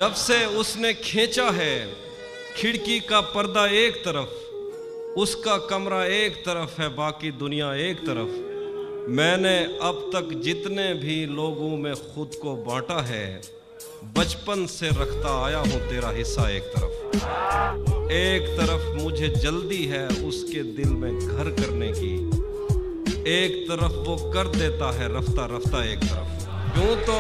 جب سے اس نے کھینچا ہے کھڑکی کا پردہ ایک طرف، اس کا کمرہ ایک طرف ہے، باقی دنیا ایک طرف۔ میں نے اب تک جتنے بھی لوگوں میں خود کو بانٹا ہے، بچپن سے رکھتا آیا ہوں تیرا حصہ ایک طرف۔ ایک طرف مجھے جلدی ہے اس کے دل میں گھر کرنے کی، ایک طرف وہ کر دیتا ہے رفتہ رفتہ ایک طرف۔ یوں تو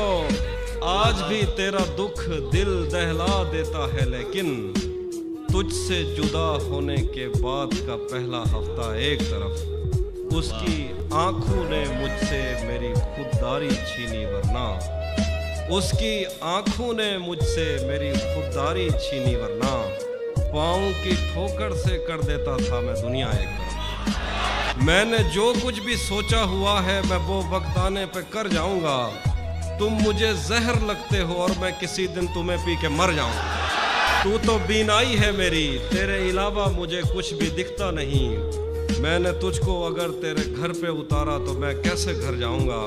آج بھی تیرا دکھ دل دہلا دیتا ہے، لیکن تجھ سے جدا ہونے کے بعد کا پہلا ہفتہ ایک طرف۔ اس کی آنکھوں نے مجھ سے میری خودداری چھینی، ورنہ اس کی آنکھوں نے مجھ سے میری خودداری چھینی، ورنہ پاؤں کی ٹھوکر سے کر دیتا تھا میں دنیا ایک طرف۔ میں نے جو کچھ بھی سوچا ہوا ہے میں وہ وقت آنے پہ کر جاؤں گا۔ تم مجھے زہر لگتے ہو اور میں کسی دن تمہیں پی کے مر جاؤں گا۔ تو تو بینائی ہے میری، تیرے علاوہ مجھے کچھ بھی دکھتا نہیں۔ میں نے تجھ کو اگر تیرے گھر پہ اتارا تو میں کیسے گھر جاؤں گا؟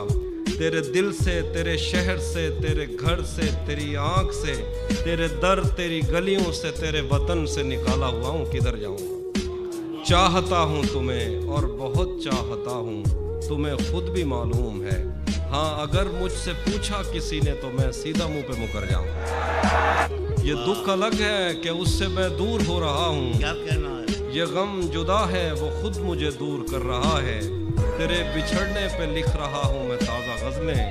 تیرے دل سے، تیرے شہر سے، تیرے گھر سے، تیری آنکھ سے، تیرے در، تیری گلیوں سے، تیرے وطن سے نکالا ہوا ہوں، کدھر جاؤں گا؟ چاہتا ہوں تمہیں اور بہت چاہتا ہوں، تمہیں خود بھی معلوم ہے۔ ہاں اگر مجھ سے پوچھا کسی نے تو میں سیدھا منہ پہ مکر جاؤں۔ یہ دکھ الگ ہے کہ اس سے میں دور ہو رہا ہوں، کیا کہنا ہے؟ یہ غم جدا ہے وہ خود مجھے دور کر رہا ہے۔ تیرے بچھڑنے پہ لکھ رہا ہوں میں تازہ غزلیں،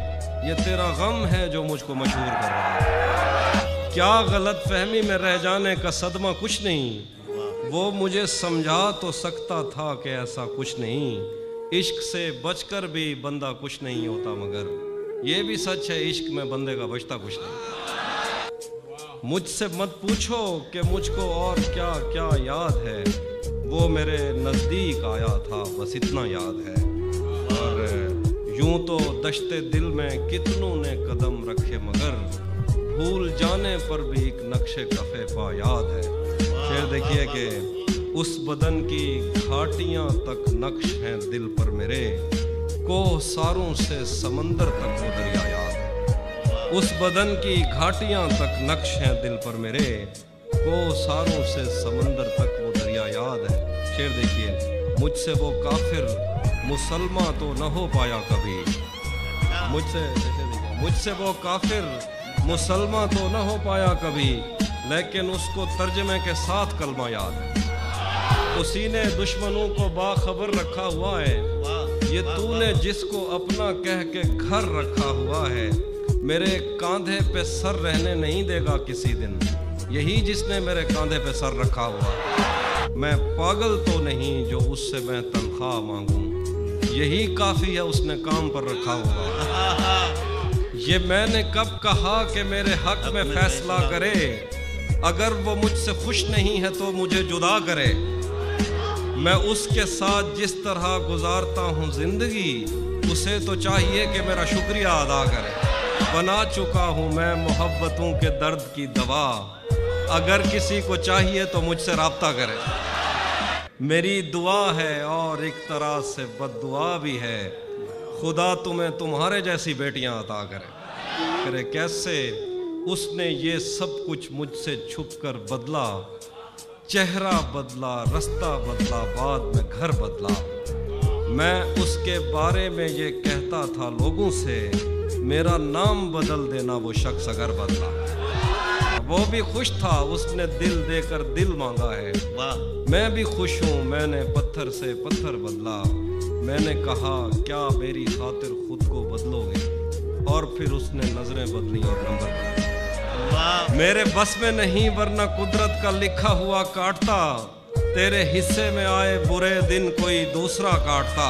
یہ تیرا غم ہے جو مجھ کو مشہور کر رہا ہے۔ کیا غلط فہمی میں رہ جانے کا صدمہ کچھ نہیں، وہ مجھے سمجھا تو سکتا تھا کہ ایسا کچھ نہیں۔ عشق سے بچ کر بھی بندہ کچھ نہیں ہوتا، مگر یہ بھی سچ ہے عشق میں بندے کا بچتا کچھ نہیں۔ مجھ سے مت پوچھو کہ مجھ کو اور کیا کیا یاد ہے، وہ میرے نزدیک آیا تھا بس اتنا یاد ہے۔ اور یوں تو دشتے دل میں کتنوں نے قدم رکھے، مگر بھول جانے پر بھی ایک نقش کفے پا یاد ہے۔ شعر دیکھیے کہ اس بدن کی گھاٹیاں تک نقش ہیں دل پر میرے، کوہ ساروں سے سمندر تک وہ دریا یاد ہے۔ اس بدن کی گھاٹیاں تک نقش ہیں دل پر میرے، کوہ ساروں سے سمندر تک وہ دریا یاد ہے۔ شعر دیکھیے، مجھ سے وہ کافر مسلمان تو نہ ہو پایا کبھی، مجھ سے وہ کافر مسلمان تو نہ ہو پایا کبھی، لیکن اس کو ترجمے کے ساتھ کلمہ یاد ہے۔ اسی نے دشمنوں کو باخبر رکھا ہوا ہے، یہ تو نے جس کو اپنا کہہ کے گھر رکھا ہوا ہے، میرے کاندھے پہ سر رہنے نہیں دے گا کسی دن، یہی جس نے میرے کاندھے پہ سر رکھا ہوا ہے۔ میں پاگل تو نہیں جو اس سے میں تنخواہ مانگوں، یہی کافی ہے اس نے کام پر رکھا ہوا۔ یہ میں نے کب کہا کہ میرے حق میں فیصلہ کرے، اگر وہ مجھ سے خوش نہیں ہے تو مجھے جدا کرے۔ میں اس کے ساتھ جس طرح گزارتا ہوں زندگی، اسے تو چاہیے کہ میرا شکریہ ادا کرے۔ بنا چکا ہوں میں محبتوں کے درد کی دوا، اگر کسی کو چاہیے تو مجھ سے رابطہ کرے۔ میری دعا ہے اور ایک طرح سے بد دعا بھی ہے، خدا تمہیں تمہارے جیسی بیٹیاں عطا کرے۔ کیسے اس نے یہ سب کچھ مجھ سے چھپ کر بدلا، چہرہ بدلا، رستہ بدلا، بعد میں گھر بدلا۔ میں اس کے بارے میں یہ کہتا تھا لوگوں سے، میرا نام بدل دینا وہ شخص اگر بدلا۔ وہ بھی خوش تھا، اس نے دل دے کر دل مانگا ہے۔ میں بھی خوش ہوں، میں نے پتھر سے پتھر بدلا۔ میں نے کہا کیا میری خاطر خود کو بدلو گے، اور پھر اس نے نظریں بدلی اور نمبر بدلا۔ میرے بس میں نہیں ورنہ قدرت کا لکھا ہوا کاٹتا، تیرے حصے میں آئے برے دن کوئی دوسرا کاٹتا۔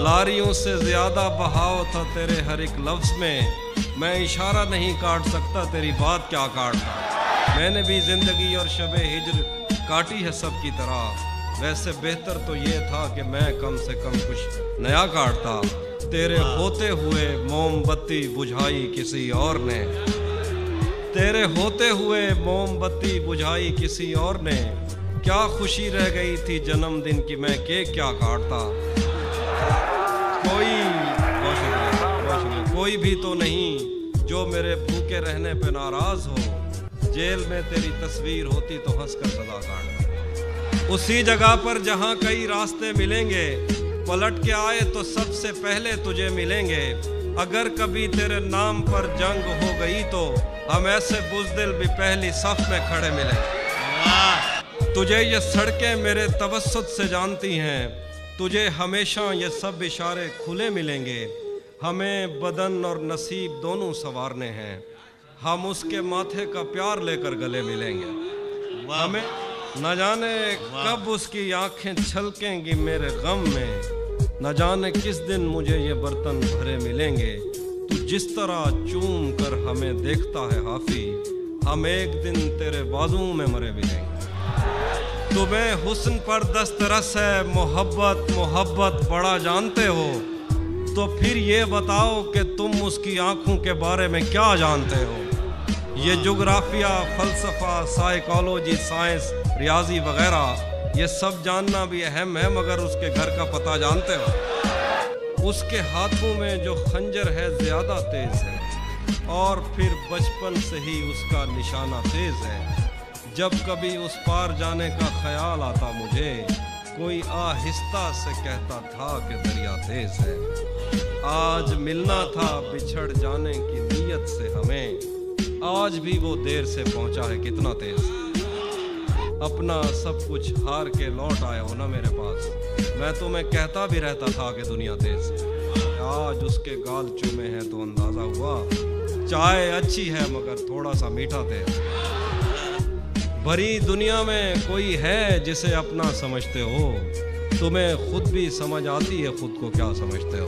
لاریوں سے زیادہ بہاؤ تھا تیرے ہر ایک لفظ میں اشارہ نہیں کاٹ سکتا تیری بات کیا کاٹتا۔ میں نے بھی زندگی اور شب ہجر کاٹی ہے سب کی طرح، ویسے بہتر تو یہ تھا کہ میں کم سے کم کچھ نیا کاٹتا۔ تیرے ہوتے ہوئے موم بتی بجھائی کسی اور نے، تیرے ہوتے ہوئے موم بتی بجھائی کسی اور نے، کیا خوشی رہ گئی تھی جنم دن کی میں کیک کیا کاٹتا۔ کوئی بھی تو نہیں جو میرے بھوکے رہنے پہ ناراض ہو، जेल में तेरी तस्वीर होती तो हंस कर सदा काटता। उसी जगह पर जहां कई रास्ते मिलेंगे, पलट के आए तो सबसे पहले तुझे मिलेंगे। अगर कभी तेरे नाम पर जंग हो गई तो हम ऐसे बुज़दिल भी पहली सफ में खड़े मिलेंगे। तुझे ये सड़कें मेरे तवस्सुत से जानती हैं, तुझे हमेशा ये सब इशारे खुले मिलेंगे। हमें बदन और नसीब दोनों संवारने हैं, हम उसके माथे का प्यार लेकर गले मिलेंगे। हमें न जाने कब उसकी आंखें छलकेंगी मेरे गम में, न जाने किस दिन मुझे ये बर्तन भरे मिलेंगे। तू जिस तरह चूम कर हमें देखता है हाफी, हम एक दिन तेरे बाजुओं में मरे मिलेंगे। तुम्हें हुस्न पर दस्तरस है, मोहब्बत मोहब्बत बड़ा जानते हो, तो फिर ये बताओ कि तुम उसकी आंखों के बारे में क्या जानते हो। ये जोग्राफिया, फ़लसफ़ा, साइकोलॉजी, साइंस, रियाजी वगैरह ये सब जानना भी अहम है, मगर उसके घर का पता जानते हो। उसके हाथों में जो खंजर है ज़्यादा तेज़ है, और फिर बचपन से ही उसका निशाना तेज़ है। जब कभी उस पार जाने का ख्याल आता मुझे, कोई आहिस्ता से कहता था कि दरिया तेज़ है। आज मिलना था बिछड़ जाने की नीयत से हमें, आज भी वो देर से पहुंचा है कितना तेज़। अपना सब कुछ हार के लौट आए हो ना मेरे पास, मैं तुम्हें कहता भी रहता था कि दुनिया तेज़ है। आज उसके गाल चूमे हैं तो अंदाज़ा हुआ, चाय अच्छी है मगर थोड़ा सा मीठा तेज़। भरी दुनिया में कोई है जिसे अपना समझते हो, तुम्हें खुद भी समझ आती है खुद को क्या समझते हो।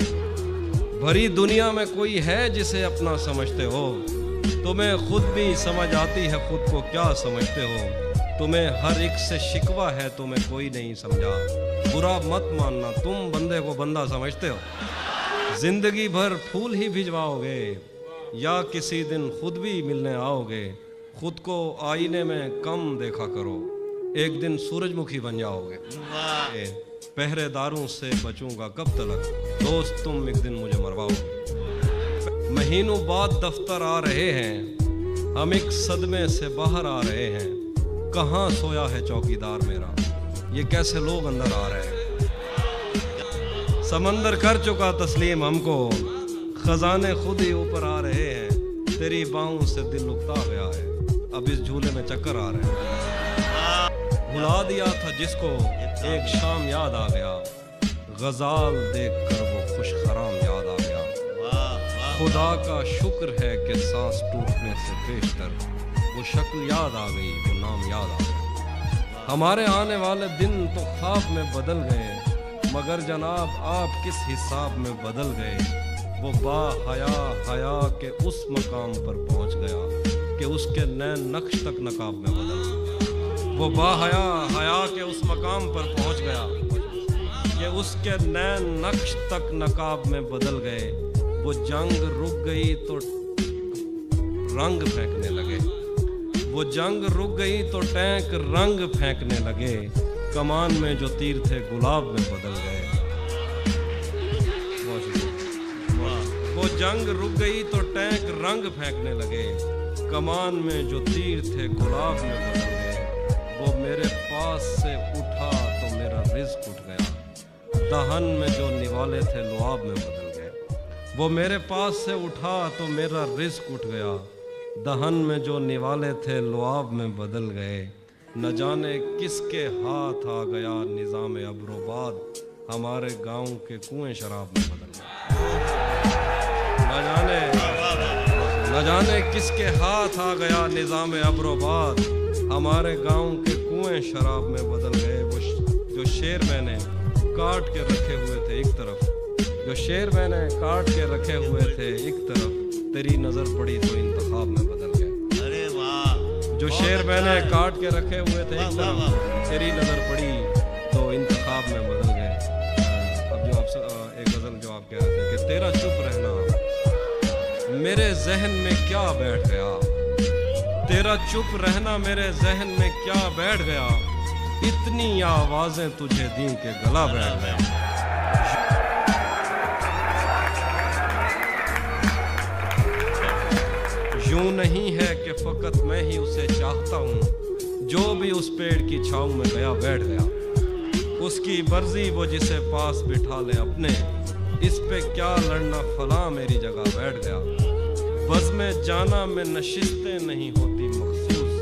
भरी दुनिया में कोई है जिसे अपना समझते हो, तुम्हें खुद भी समझ आती है खुद को क्या समझते हो। तुम्हें हर एक से शिकवा है, तुम्हें कोई नहीं समझा, बुरा मत मानना तुम बंदे को बंदा समझते हो। जिंदगी भर फूल ही भिजवाओगे या किसी दिन खुद भी मिलने आओगे। खुद को आईने में कम देखा करो, एक दिन सूरजमुखी बन जाओगे। पहरेदारों से बचूंगा कब तलक, दोस्त तुम एक दिन मुझे मरवाओगे। महीनों बाद दफ्तर आ रहे हैं, हम एक सदमे से बाहर आ रहे हैं। कहाँ सोया है चौकीदार मेरा, ये कैसे लोग अंदर आ रहे हैं। समंदर कर चुका तस्लीम हमको, खजाने खुद ही ऊपर आ रहे हैं। तेरी बाहों से दिल उकता गया है, अब इस झूले में चक्कर आ रहे हैं। भुला दिया था जिसको एक शाम याद आ गया, गजाल देखकर वो खुश खराम याद आ गया। खुदा का शुक्र है कि सांस टूटने से पेशतर वो शक्ल याद आ गई, वो नाम याद आ गया। हमारे आने वाले दिन तो ख्वाब में बदल गए, मगर जनाब आप किस हिसाब में बदल गए। वो बाहया हया के उस मकाम पर पहुंच गया कि उसके नैन नक्श तक नकाब में बदल गए। वो बाहया हया के उस मकाम पर पहुंच गया कि उसके नैन नक्श तक नकाब में बदल गए। वो जंग रुक गई तो रंग फेंकने लगे, वो जंग रुक गई तो टैंक रंग फेंकने लगे। कमान में जो तीर थे गुलाब में बदल गए। वो जंग रुक गई तो टैंक रंग फेंकने लगे, कमान में जो तीर थे गुलाब में बदल गए। वो मेरे पास से उठा तो मेरा रिज़्क उठ गया, दहन में जो निवाले थे लुआब में बदल गए। वो मेरे पास से उठा तो मेरा रिज़्क उठ गया, दहन में जो निवाले थे लुआब में बदल गए। न जाने किसके हाथ आ गया निज़ाम अब्रोबाद, हमारे गांव के कुएं शराब में बदल गए। न जाने किसके हाथ आ गया निज़ाम अब्रोबाद, हमारे गांव के कुएं शराब में बदल गए। वो जो शेर मैंने काट के रखे हुए थे एक तरफ, जो शेर मैंने काट के रखे हुए थे एक तरफ, तेरी नज़र पड़ी तो इंतखाब में बदल गए। अरे वाह! जो शेर मैंने काट के रखे हुए थे एक तरफ, तेरी नज़र पड़ी तो इंतखाब में बदल गए। अब जो आप एक गज़ल जो आप कह रहे थे कि तेरा चुप रहना मेरे जहन में क्या बैठ गया, तेरा चुप रहना मेरे जहन में क्या बैठ गया। इतनी आवाज़ें तुझे दी के गला बैठ गया। यूं नहीं है कि फकत मैं ही उसे चाहता हूँ, जो भी उस पेड़ की छाँव में गया बैठ गया। उसकी मर्जी वो जिसे पास बिठा ले अपने, इस पे क्या लड़ना फलां मेरी जगह बैठ गया। बज़ में जाना में नशिस्तें नहीं होती मखसूस,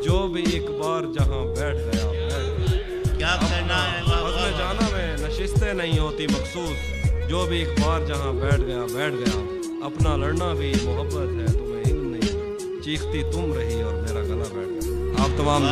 जो भी एक बार जहाँ बैठ गया बैठ गया। क्या करना है? बज़ में जाना में नशिस्तें नहीं होती मखसूस, जो भी एक बार जहाँ बैठ गया बैठ गया। अपना लड़ना भी मोहब्बत है तुम्हें इल्म नहीं, चीखती तुम रही और मेरा गला बैठ गया। आप तमाम